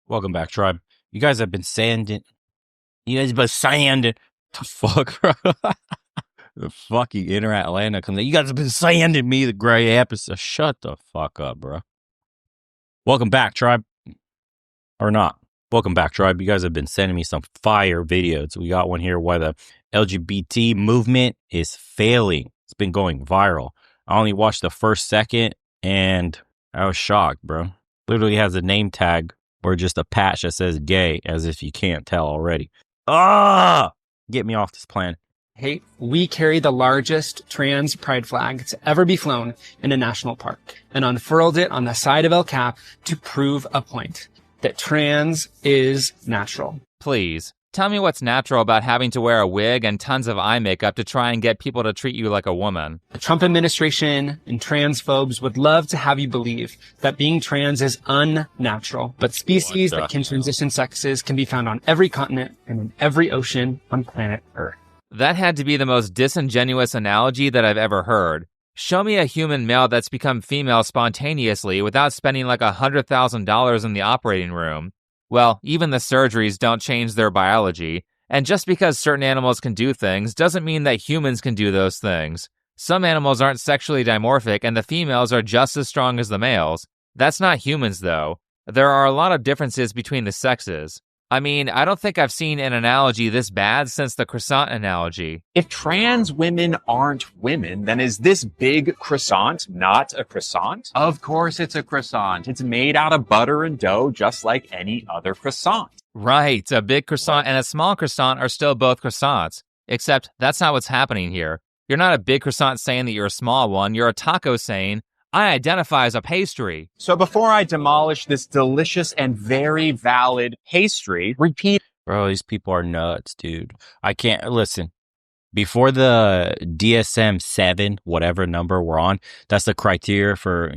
Welcome back, tribe. You guys have been sanding. You guys have been sanding. The fuck, bro? The fucking Inner Atlanta comes in. You guys have been sanding me the gray episode. Shut the fuck up, bro. Welcome back, tribe. Or not. Welcome back, tribe. You guys have been sending me some fire videos. We got one here why the LGBT movement is failing. It's been going viral. I only watched the first second and I was shocked, bro. Literally has a name tag or just a patch that says gay, as if you can't tell already. Get me off this planet. Hey, we carry the largest trans pride flag to ever be flown in a national park and unfurled it on the side of El Cap to prove a point that trans is natural. Please, tell me what's natural about having to wear a wig and tons of eye makeup to try and get people to treat you like a woman. The Trump administration and transphobes would love to have you believe that being trans is unnatural, but species that can transition sexes can be found on every continent and in every ocean on planet Earth. That had to be the most disingenuous analogy that I've ever heard. Show me a human male that's become female spontaneously without spending like $100,000 in the operating room. Well, even the surgeries don't change their biology, and just because certain animals can do things doesn't mean that humans can do those things. Some animals aren't sexually dimorphic and the females are just as strong as the males. That's not humans though. There are a lot of differences between the sexes. I mean, I don't think I've seen an analogy this bad since the croissant analogy. If trans women aren't women, then is this big croissant not a croissant? Of course it's a croissant. It's made out of butter and dough just like any other croissant. Right, a big croissant and a small croissant are still both croissants. Except that's not what's happening here. You're not a big croissant saying that you're a small one. You're a taco saying, I identify as a pastry. So before I demolish this delicious and very valid pastry, repeat. Bro, these people are nuts, dude. I can't listen. Before the DSM-7, whatever number we're on, that's the criteria for,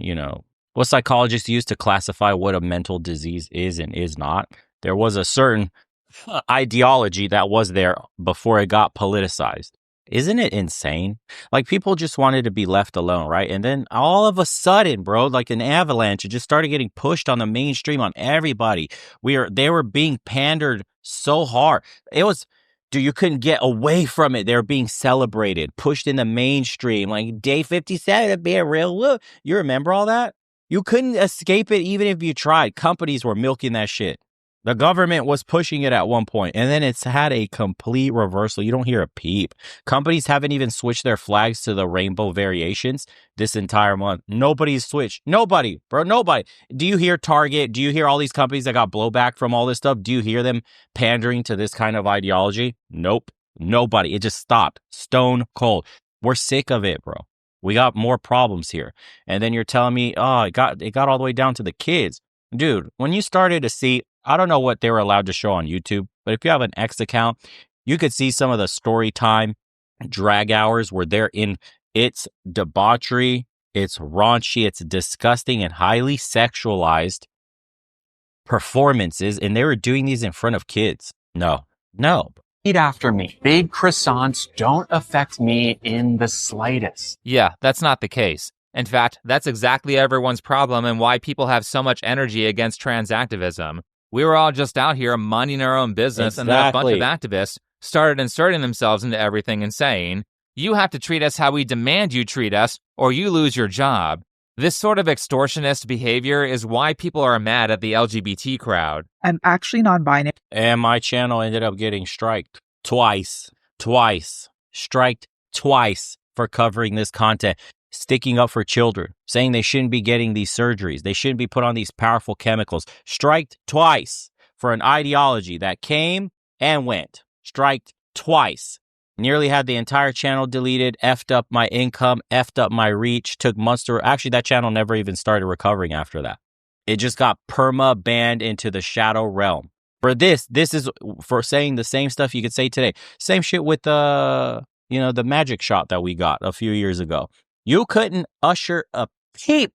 what psychologists use to classify what a mental disease is and is not. There was a certain ideology that was there before it got politicized. Isn't it insane? Like, people just wanted to be left alone, right? And then all of a sudden, bro, like an avalanche, it just started getting pushed on the mainstream on everybody. They were being pandered so hard. It was, dude, you couldn't get away from it. They were being celebrated, pushed in the mainstream, like day 57 to be a real look. You remember all that? You couldn't escape it even if you tried. Companies were milking that shit. The government was pushing it at one point, and then it's had a complete reversal. You don't hear a peep. Companies haven't even switched their flags to the rainbow variations this entire month. Nobody's switched. Nobody, bro, nobody. Do you hear Target? Do you hear all these companies that got blowback from all this stuff? Do you hear them pandering to this kind of ideology? Nope. Nobody. It just stopped. Stone cold. We're sick of it, bro. We got more problems here. And then you're telling me, oh, it got all the way down to the kids. Dude, when you started to see, I don't know what they were allowed to show on YouTube, but if you have an X account, you could see some of the story time drag hours where they're in its debauchery, it's raunchy, it's disgusting and highly sexualized performances, and they were doing these in front of kids. No. Repeat after me. Big croissants don't affect me in the slightest. Yeah, that's not the case. In fact, that's exactly everyone's problem and why people have so much energy against trans activism. We were all just out here minding our own business, and then a bunch of activists started inserting themselves into everything and saying, you have to treat us how we demand you treat us, or you lose your job. This sort of extortionist behavior is why people are mad at the LGBT crowd. I'm actually non-binary. And my channel ended up getting striked twice. Striked twice for covering this content. Sticking up for children, saying they shouldn't be getting these surgeries. They shouldn't be put on these powerful chemicals. Striked twice for an ideology that came and went. Striked twice. Nearly had the entire channel deleted, effed up my income, effed up my reach, took months to... Actually, that channel never even started recovering after that. It just got perma-banned into the shadow realm. For this is for saying the same stuff you could say today. Same shit with the magic shot that we got a few years ago. You couldn't utter a peep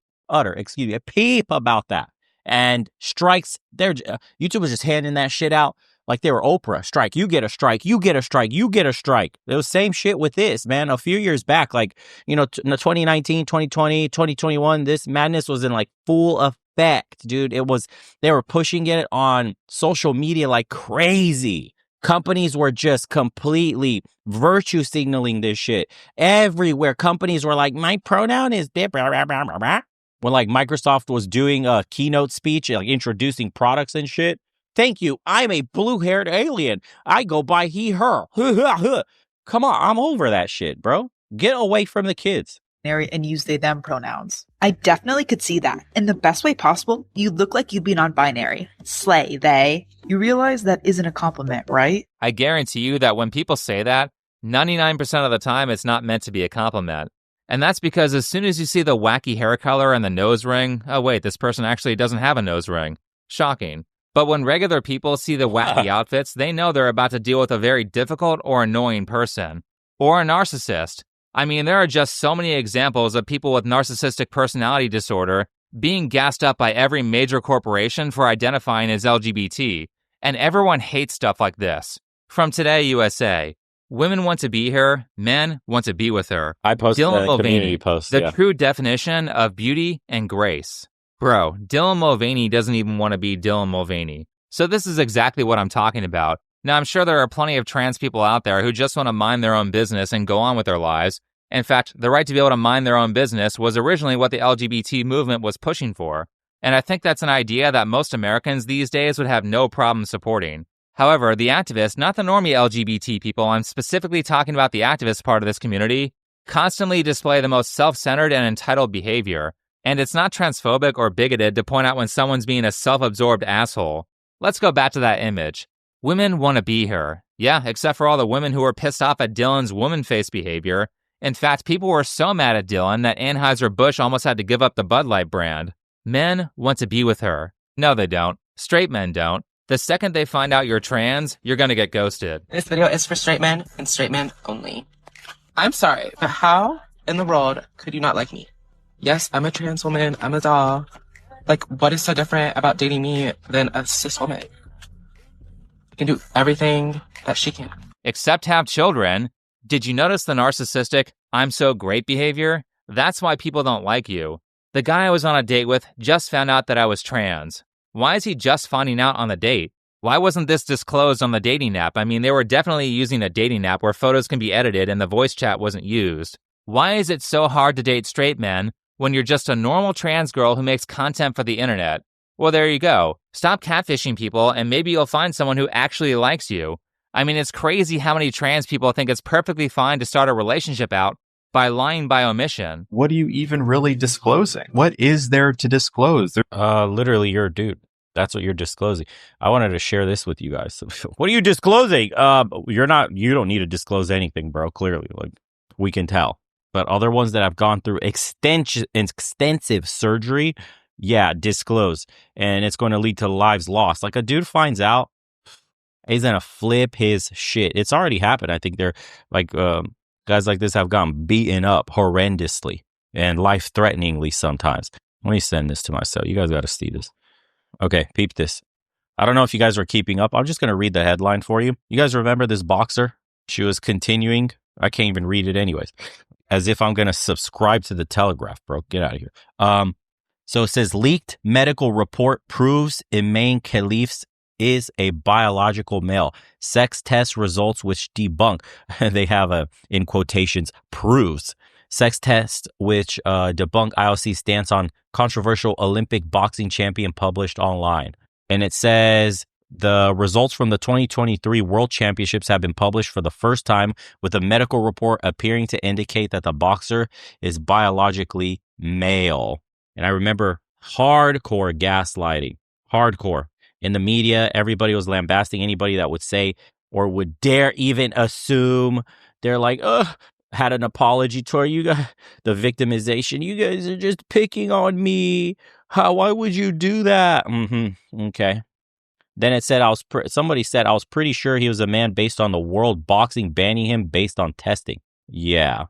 about that. And strikes, YouTube was just handing that shit out Like they were Oprah. Strike, you get a strike, you get a strike, you get a strike. It was same shit with this, man. A few years back, like, in the 2019, 2020, 2021, this madness was in like full effect, dude. They were pushing it on social media like crazy. Companies were just completely virtue signaling this shit everywhere. Companies were like, my pronoun is blah, blah, blah, blah, blah, blah. When like Microsoft was doing a keynote speech, like introducing products and shit. Thank you. I'm a blue-haired alien. I go by he, her. Come on, I'm over that shit, bro. Get away from the kids. And use they, them pronouns. I definitely could see that. In the best way possible, you look like you'd be non-binary. Slay, they. You realize that isn't a compliment, right? I guarantee you that when people say that, 99% of the time it's not meant to be a compliment. And that's because as soon as you see the wacky hair color and the nose ring, oh wait, this person actually doesn't have a nose ring. Shocking. But when regular people see the wacky outfits, they know they're about to deal with a very difficult or annoying person. Or a narcissist. I mean, there are just so many examples of people with narcissistic personality disorder being gassed up by every major corporation for identifying as LGBT. And everyone hates stuff like this. From Today USA, women want to be her, men want to be with her. I posted a community post. The true definition of beauty and grace. Bro, Dylan Mulvaney doesn't even want to be Dylan Mulvaney. So this is exactly what I'm talking about. Now, I'm sure there are plenty of trans people out there who just want to mind their own business and go on with their lives. In fact, the right to be able to mind their own business was originally what the LGBT movement was pushing for. And I think that's an idea that most Americans these days would have no problem supporting. However, the activists, not the normie LGBT people, I'm specifically talking about the activist part of this community, constantly display the most self-centered and entitled behavior. And it's not transphobic or bigoted to point out when someone's being a self-absorbed asshole. Let's go back to that image. Women want to be her. Yeah, except for all the women who were pissed off at Dylan's woman face behavior. In fact, people were so mad at Dylan that Anheuser-Busch almost had to give up the Bud Light brand. Men want to be with her. No, they don't. Straight men don't. The second they find out you're trans, you're gonna get ghosted. This video is for straight men and straight men only. I'm sorry, but how in the world could you not like me? Yes, I'm a trans woman. I'm a doll. Like, what is so different about dating me than a cis woman? I can do everything that she can. Except have children. Did you notice the narcissistic, I'm so great behavior? That's why people don't like you. The guy I was on a date with just found out that I was trans. Why is he just finding out on the date? Why wasn't this disclosed on the dating app? I mean, they were definitely using a dating app where photos can be edited and the voice chat wasn't used. Why is it so hard to date straight men when you're just a normal trans girl who makes content for the internet? Well, there you go. Stop catfishing people and maybe you'll find someone who actually likes you. I mean, it's crazy how many trans people think it's perfectly fine to start a relationship out by lying by omission. What are you even really disclosing? What is there to disclose? Literally, you're a dude. That's what you're disclosing. I wanted to share this with you guys. What are you disclosing? You don't need to disclose anything, bro. Clearly, like we can tell. But other ones that have gone through extensive surgery, yeah, disclose. And it's going to lead to lives lost. Like a dude finds out, he's going to flip his shit. It's already happened. I think they're like, guys like this have gotten beaten up horrendously and life-threateningly sometimes. Let me send this to myself. You guys got to see this. Okay, peep this. I don't know if you guys are keeping up. I'm just going to read the headline for you. You guys remember this boxer? She was continuing. I can't even read it anyways. As if I'm going to subscribe to the Telegraph, bro. Get out of here. So it says, leaked medical report proves Iman Khalif's is a biological male. Sex test results which debunk. They have a, in quotations, proves. Sex test which debunk IOC stance on controversial Olympic boxing champion published online. And it says the results from the 2023 World Championships have been published for the first time with a medical report appearing to indicate that the boxer is biologically male. And I remember hardcore gaslighting. Hardcore. In the media, everybody was lambasting anybody that would say or would dare even assume. They're like, had an apology tour. You guys, the victimization. You guys are just picking on me. Why would you do that? Okay. Then it said somebody said I was pretty sure he was a man based on the world boxing banning him based on testing. Yeah.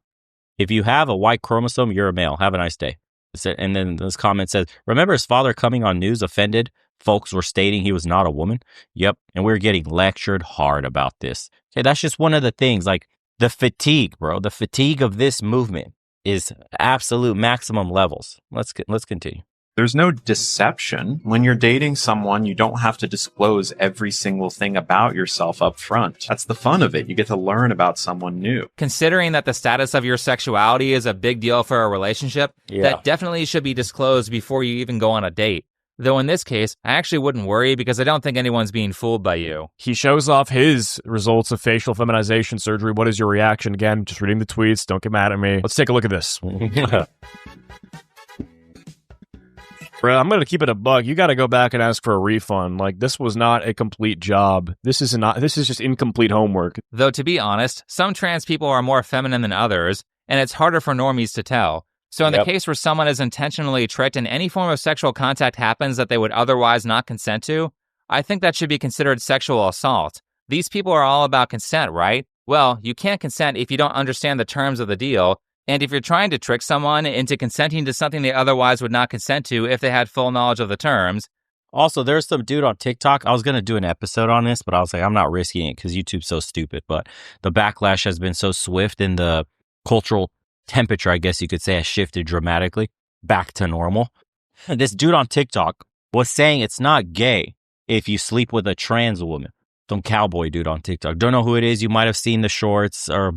If you have a Y chromosome, you're a male. Have a nice day. And then this comment says, remember his father coming on news offended folks were stating he was not a woman. Yep. And we're getting lectured hard about this. Okay, that's just one of the things. Like the fatigue, bro. The fatigue of this movement is absolute maximum levels. Let's continue. There's no deception. When you're dating someone, you don't have to disclose every single thing about yourself up front. That's the fun of it. You get to learn about someone new. Considering that the status of your sexuality is a big deal for a relationship, that definitely should be disclosed before you even go on a date. Though in this case, I actually wouldn't worry because I don't think anyone's being fooled by you. He shows off his results of facial feminization surgery. What is your reaction? Again, just reading the tweets. Don't get mad at me. Let's take a look at this. Bro, I'm going to keep it a bug. You got to go back and ask for a refund. Like, this was not a complete job. This is just incomplete homework. Though, to be honest, some trans people are more feminine than others, and it's harder for normies to tell. So in the case where someone is intentionally tricked and any form of sexual contact happens that they would otherwise not consent to, I think that should be considered sexual assault. These people are all about consent, right? Well, you can't consent if you don't understand the terms of the deal. And if you're trying to trick someone into consenting to something they otherwise would not consent to if they had full knowledge of the terms. Also, there's some dude on TikTok. I was going to do an episode on this, but I was like, I'm not risking it because YouTube's so stupid. But the backlash has been so swift and the cultural temperature, I guess you could say, has shifted dramatically back to normal. This dude on TikTok was saying it's not gay if you sleep with a trans woman. Some cowboy dude on TikTok. Don't know who it is. You might have seen the shorts or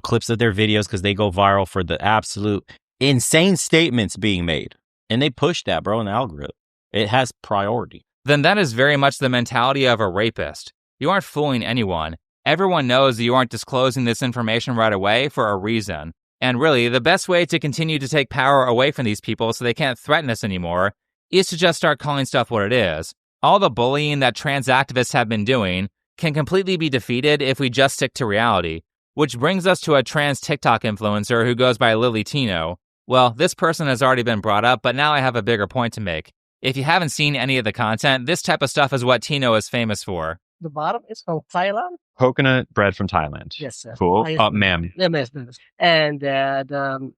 clips of their videos because they go viral for the absolute insane statements being made. And they push that, bro, in the algorithm. It has priority. Then that is very much the mentality of a rapist. You aren't fooling anyone. Everyone knows that you aren't disclosing this information right away for a reason. And really, the best way to continue to take power away from these people so they can't threaten us anymore is to just start calling stuff what it is. All the bullying that trans activists have been doing can completely be defeated if we just stick to reality. Which brings us to a trans TikTok influencer who goes by Lily Tino. Well, this person has already been brought up, but now I have a bigger point to make. If you haven't seen any of the content, this type of stuff is what Tino is famous for. The bottom is from Thailand. Coconut bread from Thailand. Yes, sir. Cool. Ma'am. Yes. And the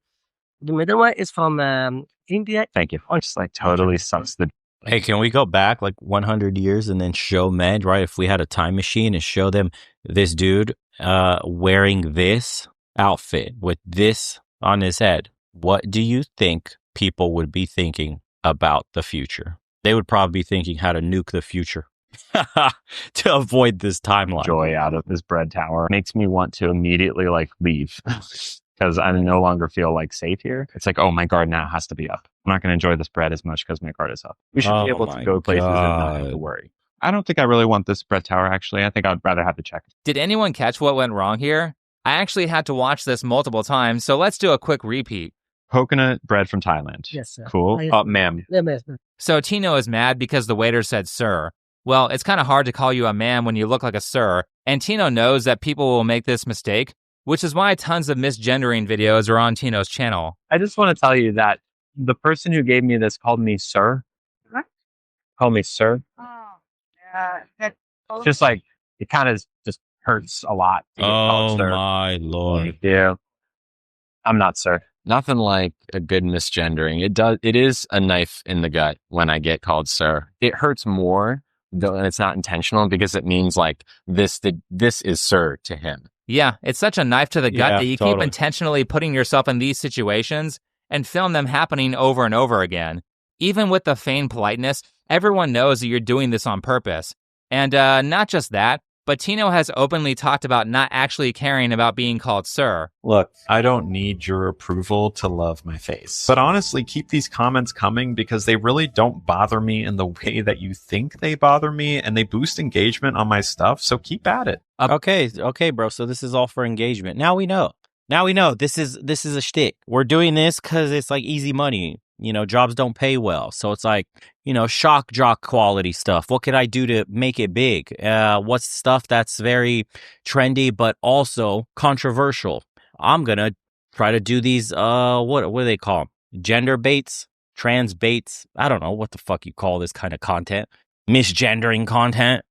middle one is from India. Thank you. Just like totally sucks the... Hey, can we go back like 100 years and then show men, right? If we had a time machine and show them this dude wearing this outfit with this on his head, what do you think people would be thinking about the future? They would probably be thinking how to nuke the future to avoid this timeline. Joy out of this bread tower makes me want to immediately leave because I no longer feel safe here. It's like, oh, my guard now has to be up. I'm not going to enjoy this bread as much because my guard is up. We should be able to go places and not have to worry. I don't think I really want this bread tower, actually. I think I'd rather have the check. Did anyone catch what went wrong here? I actually had to watch this multiple times, so let's do a quick repeat. Coconut bread from Thailand. Yes, sir. Cool. Ma'am. Yes. So Tino is mad because the waiter said sir. Well, it's kind of hard to call you a ma'am when you look like a sir, and Tino knows that people will make this mistake, which is why tons of misgendering videos are on Tino's channel. I just want to tell you that the person who gave me this called me sir. What? Called me sir. Oh, yeah. Just it kind of just hurts a lot. To get called sir. My Lord. Yeah. I'm not sir. Nothing like a good misgendering. It is a knife in the gut when I get called sir. It hurts more though, and it's not intentional because it means this is sir to him. Yeah, it's such a knife to the gut that you totally. keep intentionally putting yourself in these situations and film them happening over and over again. Even with the feigned politeness, everyone knows that you're doing this on purpose. And not just that, but Tino has openly talked about not actually caring about being called sir. Look, I don't need your approval to love my face. But honestly, keep these comments coming because they really don't bother me in the way that you think they bother me, and they boost engagement on my stuff, so keep at it. Okay, bro. So this is all for engagement. Now we know. This is a shtick. We're doing this because it's easy money. Jobs don't pay well. So it's shock jock quality stuff. What could I do to make it big? What's stuff that's very trendy, but also controversial? I'm going to try to do these, what do they call them? Gender baits, trans baits. I don't know what the fuck you call this kind of content. Misgendering content.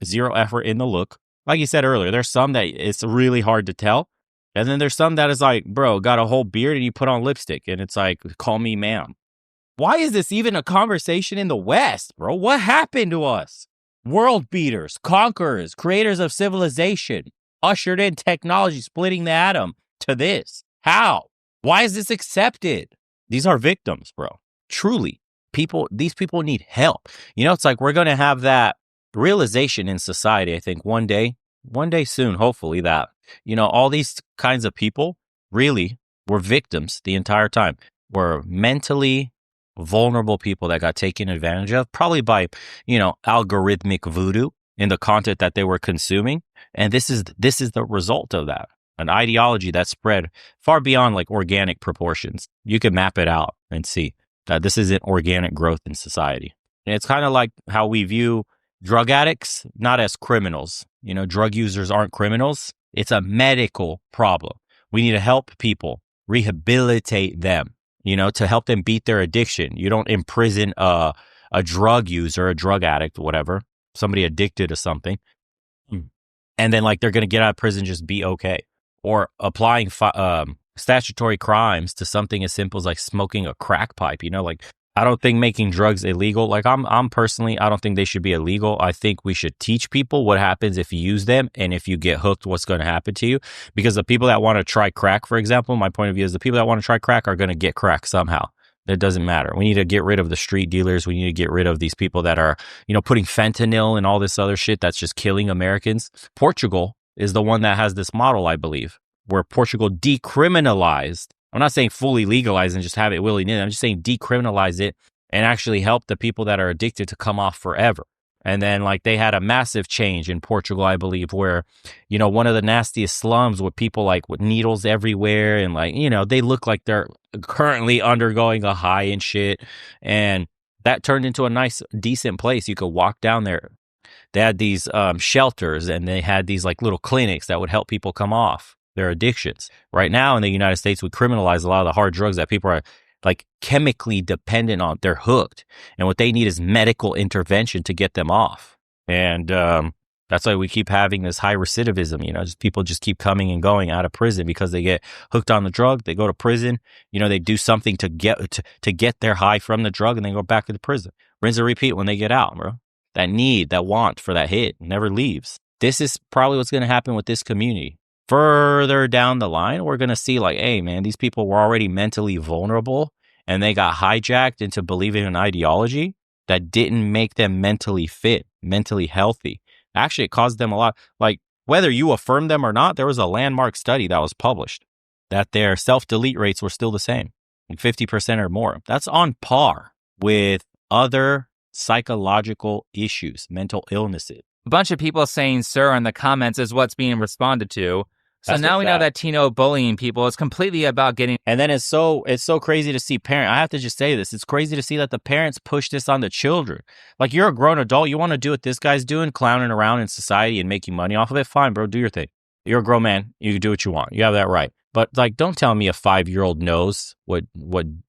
Zero effort in the look. Like you said earlier, there's some that it's really hard to tell. And then there's some that is bro, got a whole beard and you put on lipstick and it's call me ma'am. Why is this even a conversation in the West, bro? What happened to us? World beaters, conquerors, creators of civilization, ushered in technology, splitting the atom to this. How? Why is this accepted? These are victims, bro. Truly. These people need help. You know, it's like we're going to have that realization in society, I think, one day soon, hopefully, that, you know, all these kinds of people really were victims the entire time. Were mentally vulnerable people that got taken advantage of, probably by, you know, algorithmic voodoo in the content that they were consuming. And this is the result of that. An ideology that spread far beyond like organic proportions. You can map it out and see that this isn't organic growth in society. And it's kind of like how we view drug addicts, not as criminals. You know, drug users aren't criminals. It's a medical problem. We need to help people, rehabilitate them, you know, to help them beat their addiction. You don't imprison a drug user, a drug addict, whatever, somebody addicted to something. And then like they're going to get out of prison, just be okay. Or applying statutory crimes to something as simple as like smoking a crack pipe, you know, like I don't think making drugs illegal. Like I'm personally, I don't think they should be illegal. I think we should teach people what happens if you use them. And if you get hooked, what's going to happen to you. Because the people that want to try crack, for example, my point of view is the people that want to try crack are going to get crack somehow. It doesn't matter. We need to get rid of the street dealers. We need to get rid of these people that are, you know, putting fentanyl and all this other shit that's just killing Americans. Portugal is the one that has this model, I believe, where Portugal decriminalized. I'm not saying fully legalize and just have it willy-nilly. I'm just saying decriminalize it and actually help the people that are addicted to come off forever. And then like they had a massive change in Portugal, I believe, where, you know, one of the nastiest slums with people like with needles everywhere. And like, you know, they look like they're currently undergoing a high and shit. And that turned into a nice, decent place. You could walk down there. They had these shelters and they had these like little clinics that would help people come off their addictions. Right now in the United States, we criminalize a lot of the hard drugs that people are like chemically dependent on. They're hooked. And what they need is medical intervention to get them off. And that's why we keep having this high recidivism, you know, just people just keep coming and going out of prison because they get hooked on the drug. They go to prison, you know, they do something to get their high from the drug and then go back to the prison. Rinse and repeat when they get out, bro. That need, that want for that hit never leaves. This is probably what's going to happen with this community. Further down the line, we're going to see like, hey, man, these people were already mentally vulnerable and they got hijacked into believing an ideology that didn't make them mentally fit, mentally healthy. Actually, it caused them a lot. Like, whether you affirm them or not, there was a landmark study that was published that their self-delete rates were still the same, like 50% or more. That's on par with other psychological issues, mental illnesses. A bunch of people saying sir in the comments is what's being responded to. So now we know that Tino bullying people is completely about getting. And then it's so crazy to see parents. I have to just say this. It's crazy to see that the parents push this on the children. Like, you're a grown adult. You want to do what this guy's doing, clowning around in society and making money off of it. Fine, bro. Do your thing. You're a grown man. You can do what you want. You have that right. But like, don't tell me a 5-year-old knows what,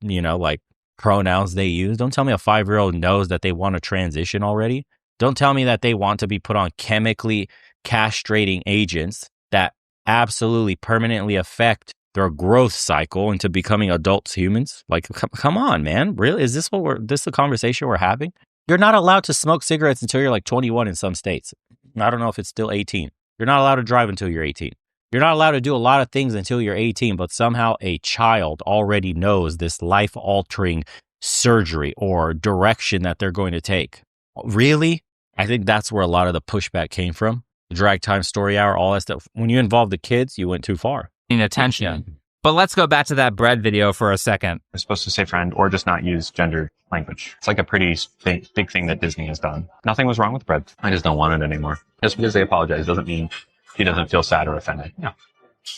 you know, like pronouns they use. Don't tell me a 5-year-old knows that they want to transition already. Don't tell me that they want to be put on chemically castrating agents that absolutely permanently affect their growth cycle into becoming adults, humans. Like, come on, man. Really? Is this the conversation we're having? You're not allowed to smoke cigarettes until you're like 21 in some states. I don't know if it's still 18. You're not allowed to drive until you're 18. You're not allowed to do a lot of things until you're 18, but somehow a child already knows this life-altering surgery or direction that they're going to take. Really? I think that's where a lot of the pushback came from. The drag time, story hour, all that stuff. When you involve the kids, you went too far. Attention. Yeah. But let's go back to that bread video for a second. We're supposed to say friend or just not use gendered language. It's like a pretty big thing that Disney has done. Nothing was wrong with bread. I just don't want it anymore. Just because they apologize doesn't mean he doesn't feel sad or offended. No.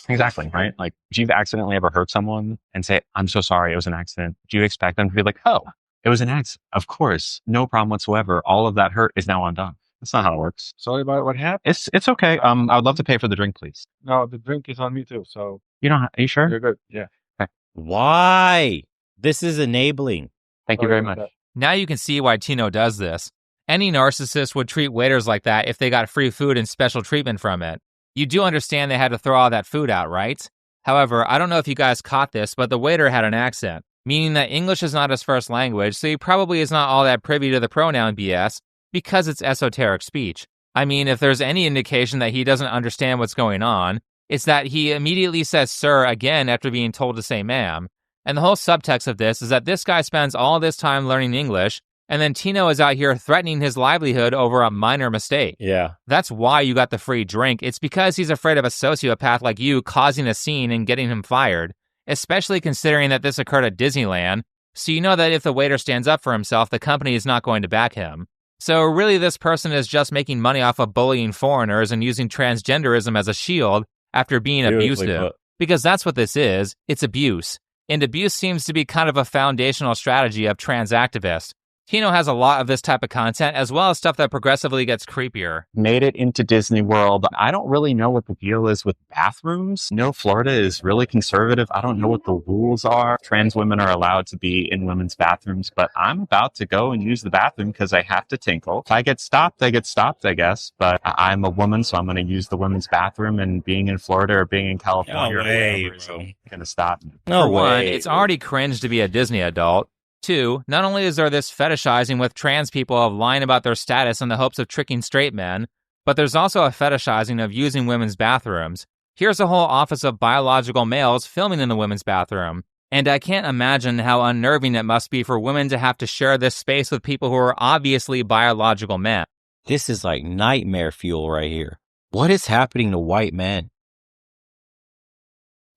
Exactly, right? Like, if you've accidentally ever hurt someone and say, I'm so sorry, it was an accident, do you expect them to be like, oh, it was an accident? Of course. No problem whatsoever. All of that hurt is now undone. That's not how it works. Sorry about what happened. It's okay. I would love to pay for the drink, please. No, the drink is on me too. So Are you sure? you're good. Yeah. Okay. Why? This is enabling. Thank you very much. Now you can see why Tino does this. Any narcissist would treat waiters like that if they got free food and special treatment from it. You do understand they had to throw all that food out, right? However, I don't know if you guys caught this, but the waiter had an accent. meaning that English is not his first language, so he probably is not all that privy to the pronoun BS because it's esoteric speech. I mean, if there's any indication that he doesn't understand what's going on, it's that he immediately says sir again after being told to say ma'am. And the whole subtext of this is that this guy spends all this time learning English, and then Tino is out here threatening his livelihood over a minor mistake. Yeah. That's why you got the free drink. It's because he's afraid of a sociopath like you causing a scene and getting him fired, especially considering that this occurred at Disneyland, so you know that if the waiter stands up for himself, the company is not going to back him. So really, this person is just making money off of bullying foreigners and using transgenderism as a shield after being abusive. Because that's what this is. It's abuse. And abuse seems to be kind of a foundational strategy of trans activists. Tino has a lot of this type of content, as well as stuff that progressively gets creepier. Made it into Disney World. I don't really know what the deal is with bathrooms. No, Florida is really conservative. I don't know what the rules are. Trans women are allowed to be in women's bathrooms, but I'm about to go and use the bathroom because I have to tinkle. If I get stopped, I guess. But I'm a woman, so I'm going to use the women's bathroom, and being in Florida or being in California is going to stop me. For one, it's already cringe to be a Disney adult. 2, not only is there this fetishizing with trans people of lying about their status in the hopes of tricking straight men, but there's also a fetishizing of using women's bathrooms. Here's a whole office of biological males filming in the women's bathroom. And I can't imagine how unnerving it must be for women to have to share this space with people who are obviously biological men. This is like nightmare fuel right here. What is happening to white men?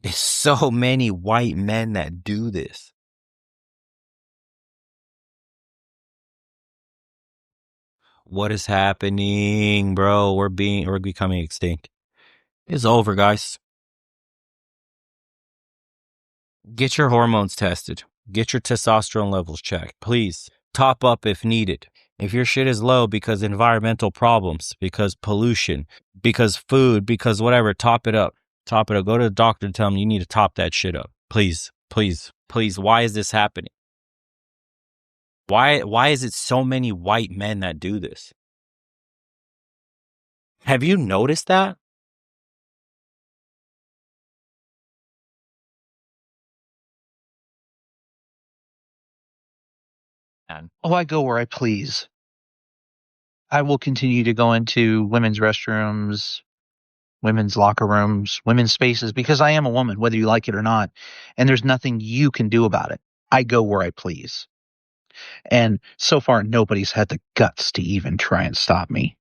There's so many white men that do this. What is happening, bro? We're becoming extinct. It's over, guys. Get your hormones tested. Get your testosterone levels checked. Please. Top up if needed. If your shit is low because environmental problems, because pollution, because food, because whatever, top it up. Top it up. Go to the doctor and tell him you need to top that shit up. Please, please, please. Why is this happening? Why is it so many white men that do this? Have you noticed that? Oh, I go where I please. I will continue to go into women's restrooms, women's locker rooms, women's spaces, because I am a woman, whether you like it or not. And there's nothing you can do about it. I go where I please. And so far, nobody's had the guts to even try and stop me.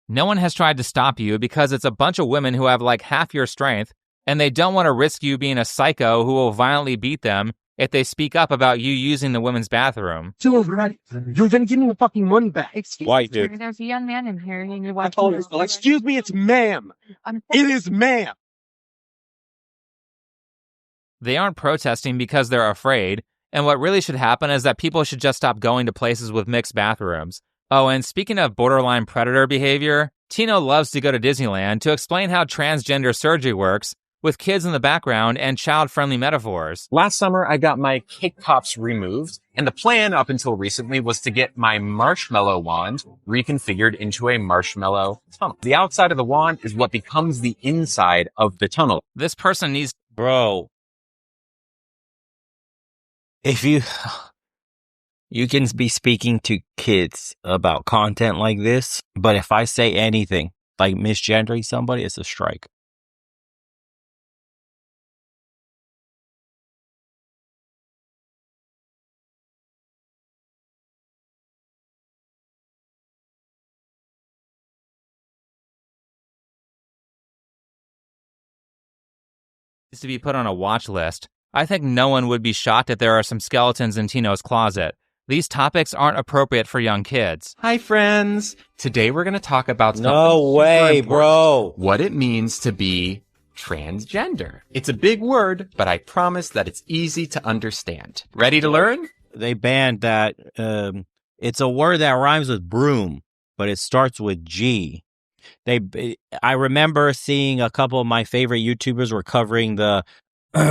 No one has tried to stop you because it's a bunch of women who have like half your strength, and they don't want to risk you being a psycho who will violently beat them if they speak up about you using the women's bathroom. You're gonna give me the fucking money back. White dude. There's a young man in here and you're Excuse me, it's ma'am. It is ma'am. They aren't protesting because they're afraid. And what really should happen is that people should just stop going to places with mixed bathrooms. Oh, and speaking of borderline predator behavior, Tino loves to go to Disneyland to explain how transgender surgery works, with kids in the background and child-friendly metaphors. Last summer, I got my cake pops removed, and the plan up until recently was to get my marshmallow wand reconfigured into a marshmallow tunnel. The outside of the wand is what becomes the inside of the tunnel. This person needs... Bro. If you can be speaking to kids about content like this, but if I say anything like misgendering somebody, it's a strike. To be put on a watch list. I think no one would be shocked if there are some skeletons in Tino's closet. These topics aren't appropriate for young kids. Hi, friends. Today we're going to talk about no way, bro. What it means to be transgender. It's a big word, but I promise that it's easy to understand. Ready to learn? They banned that. It's a word that rhymes with broom, but it starts with G. I remember seeing a couple of my favorite YouTubers were covering the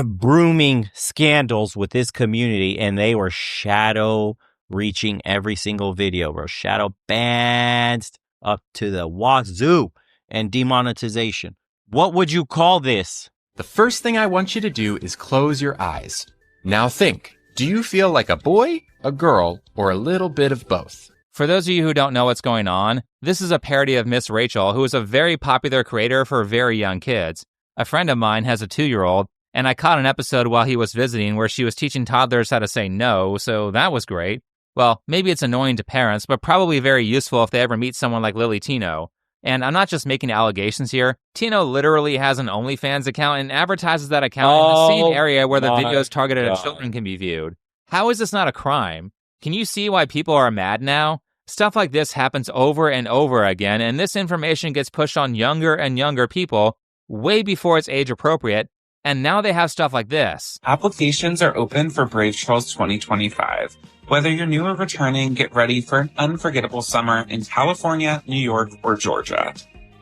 brooming scandals with this community, and they were shadow reaching every single video, bro. Shadow bans up to the wazoo and demonetization. What would you call this? The first thing I want you to do is close your eyes. Now think, Do you feel like a boy, a girl, or a little bit of both? For those of you who don't know what's going on, this is a parody of Miss Rachel, who is a very popular creator for very young kids. A friend of mine has a 2-year-old, and I caught an episode while he was visiting where she was teaching toddlers how to say no, so that was great. Well, maybe it's annoying to parents, but probably very useful if they ever meet someone like Lily Tino. And I'm not just making allegations here. Tino literally has an OnlyFans account and advertises that account in the same area where the videos targeted at children can be viewed. How is this not a crime? Can you see why people are mad now? Stuff like this happens over and over again, and this information gets pushed on younger and younger people way before it's age appropriate, and now they have stuff like this. Applications are open for Brave Trolls 2025. Whether you're new or returning, get ready for an unforgettable summer in California, New York, or Georgia.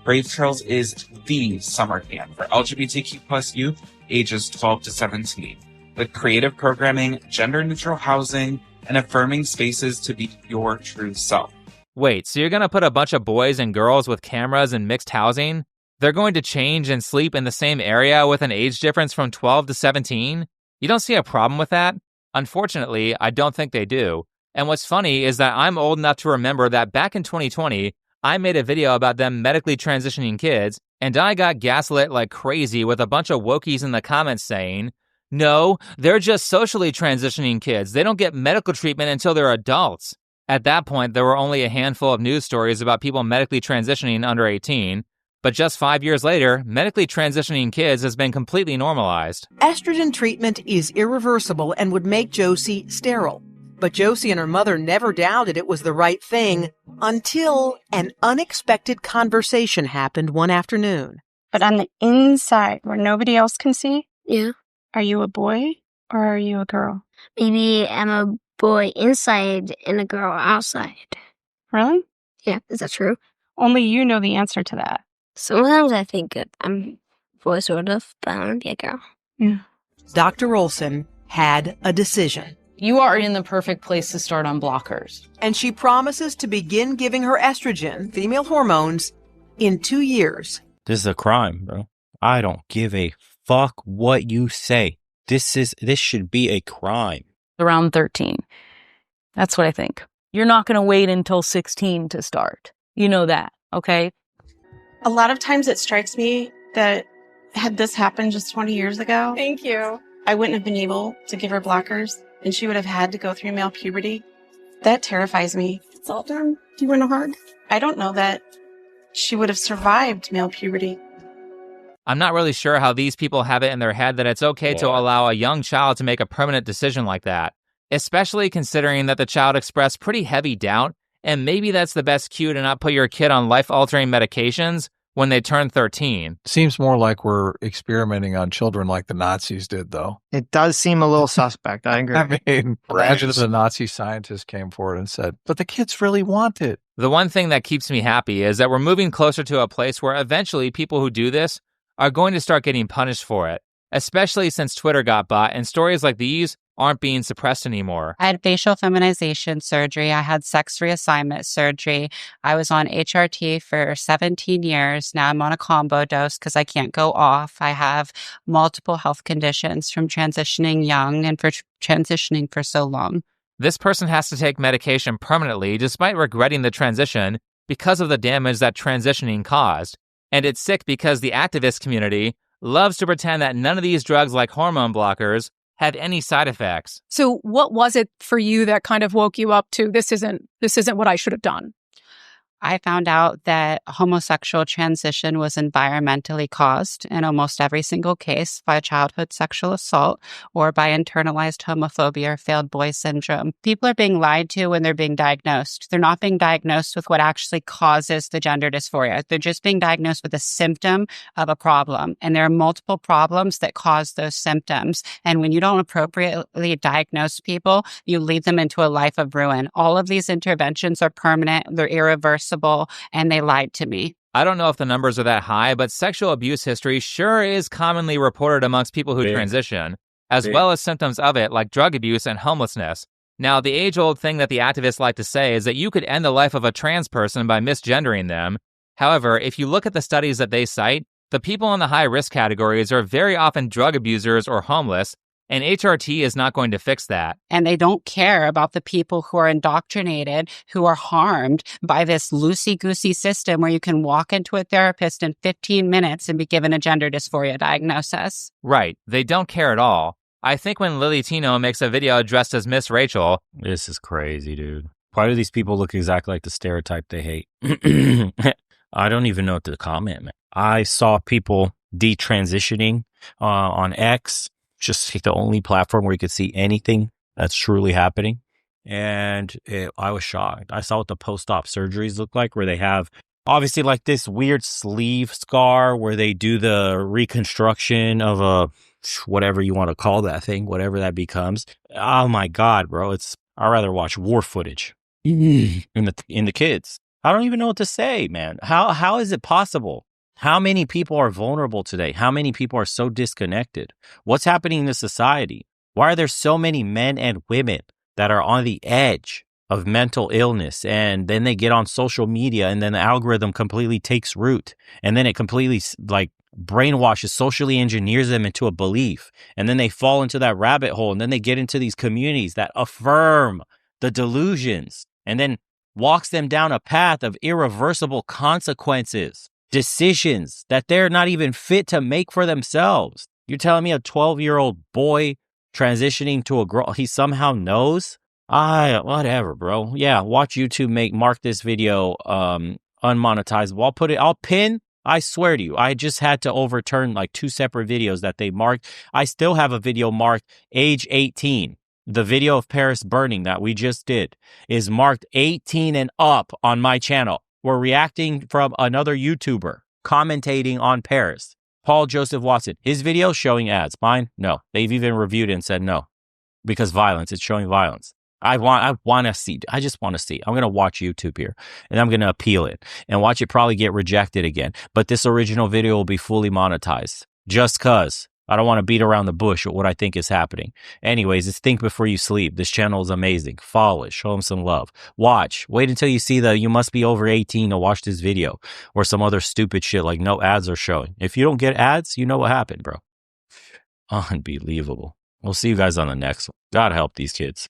Brave Trails is the summer camp for LGBTQ plus youth ages 12 to 17, with creative programming, gender-neutral housing, and affirming spaces to be your true self. Wait, so you're going to put a bunch of boys and girls with cameras in mixed housing? They're going to change and sleep in the same area with an age difference from 12 to 17? You don't see a problem with that? Unfortunately, I don't think they do. And what's funny is that I'm old enough to remember that back in 2020, I made a video about them medically transitioning kids, and I got gaslit like crazy with a bunch of wokies in the comments saying, no, they're just socially transitioning kids. They don't get medical treatment until they're adults. At that point, there were only a handful of news stories about people medically transitioning under 18. But just 5 years later, medically transitioning kids has been completely normalized. Estrogen treatment is irreversible and would make Josie sterile. But Josie and her mother never doubted it was the right thing until an unexpected conversation happened one afternoon. But on the inside, where nobody else can see? Yeah. Are you a boy or are you a girl? Maybe I'm a boy inside and a girl outside. Really? Yeah, is that true? Only you know the answer to that. Sometimes I think I'm a boy, sort of, but I want to be a girl. Yeah. Dr. Olson had a decision. You are in the perfect place to start on blockers. And she promises to begin giving her estrogen, female hormones, in 2 years. This is a crime, bro. I don't give a fuck what you say. This should be a crime. Around 13. That's what I think. You're not going to wait until 16 to start. You know that, okay? A lot of times it strikes me that had this happened just 20 years ago, Thank you. I wouldn't have been able to give her blockers and she would have had to go through male puberty. That terrifies me. It's all done. Do you want a hug? I don't know that she would have survived male puberty. I'm not really sure how these people have it in their head that it's okay to allow a young child to make a permanent decision like that, especially considering that the child expressed pretty heavy doubt, and maybe that's the best cue to not put your kid on life-altering medications when they turn 13. Seems more like we're experimenting on children like the Nazis did, though. It does seem a little suspect. I agree. I mean, imagine if the Nazi scientist came forward and said, but the kids really want it. The one thing that keeps me happy is that we're moving closer to a place where eventually people who do this are going to start getting punished for it, especially since Twitter got bought and stories like these aren't being suppressed anymore. I had facial feminization surgery. I had sex reassignment surgery. I was on HRT for 17 years. Now I'm on a combo dose because I can't go off. I have multiple health conditions from transitioning young and for transitioning for so long. This person has to take medication permanently despite regretting the transition because of the damage that transitioning caused. And it's sick because the activist community loves to pretend that none of these drugs like hormone blockers have any side effects. So what was it for you that kind of woke you up to this isn't what I should have done? I found out that homosexual transition was environmentally caused in almost every single case by childhood sexual assault or by internalized homophobia or failed boy syndrome. People are being lied to when they're being diagnosed. They're not being diagnosed with what actually causes the gender dysphoria. They're just being diagnosed with a symptom of a problem. And there are multiple problems that cause those symptoms. And when you don't appropriately diagnose people, you lead them into a life of ruin. All of these interventions are permanent. They're irreversible. And they lied to me. I don't know if the numbers are that high, but sexual abuse history sure is commonly reported amongst people who transition, as well as symptoms of it like drug abuse and homelessness. Now, the age-old thing that the activists like to say is that you could end the life of a trans person by misgendering them. However, if you look at the studies that they cite, the people in the high-risk categories are very often drug abusers or homeless, And HRT is not going to fix that. And they don't care about the people who are indoctrinated, who are harmed by this loosey-goosey system where you can walk into a therapist in 15 minutes and be given a gender dysphoria diagnosis. Right. They don't care at all. I think when Lily Tino makes a video dressed as Miss Rachel... This is crazy, dude. Why do these people look exactly like the stereotype they hate? I don't even know what to comment, man. I saw people detransitioning on X, just the only platform where you could see anything that's truly happening. And I was shocked. I saw what the post-op surgeries look like, where they have obviously like this weird sleeve scar where they do the reconstruction of a whatever you want to call that thing, whatever that becomes. Oh my God, bro. I'd rather watch war footage in the kids. I don't even know what to say, man. How is it possible? How many people are vulnerable today? How many people are so disconnected? What's happening in the society? Why are there so many men and women that are on the edge of mental illness, and then they get on social media, and then the algorithm completely takes root, and then it completely like brainwashes, socially engineers them into a belief, and then they fall into that rabbit hole, and then they get into these communities that affirm the delusions, and then walks them down a path of irreversible consequences, decisions that they're not even fit to make for themselves. You're telling me a 12-year-old boy transitioning to a girl, he somehow knows? Whatever, bro. Yeah, watch YouTube mark this video unmonetizable. I'll pin, I swear to you, I just had to overturn like 2 separate videos that they marked. I still have a video marked age 18. The video of Paris burning that we just did is marked 18 and up on my channel. We're reacting from another YouTuber commentating on Paris. Paul Joseph Watson. His video showing ads. Mine? No. They've even reviewed it and said no. Because violence. It's showing violence. I want to see. I just want to see. I'm going to watch YouTube here. And I'm going to appeal it. And watch it probably get rejected again. But this original video will be fully monetized. Just cause. I don't want to beat around the bush with what I think is happening. Anyways, it's Think Before You Sleep. This channel is amazing. Follow it. Show them some love. Watch. Wait until you see you must be over 18 to watch this video. Or some other stupid shit like no ads are showing. If you don't get ads, you know what happened, bro. Unbelievable. We'll see you guys on the next one. God help these kids.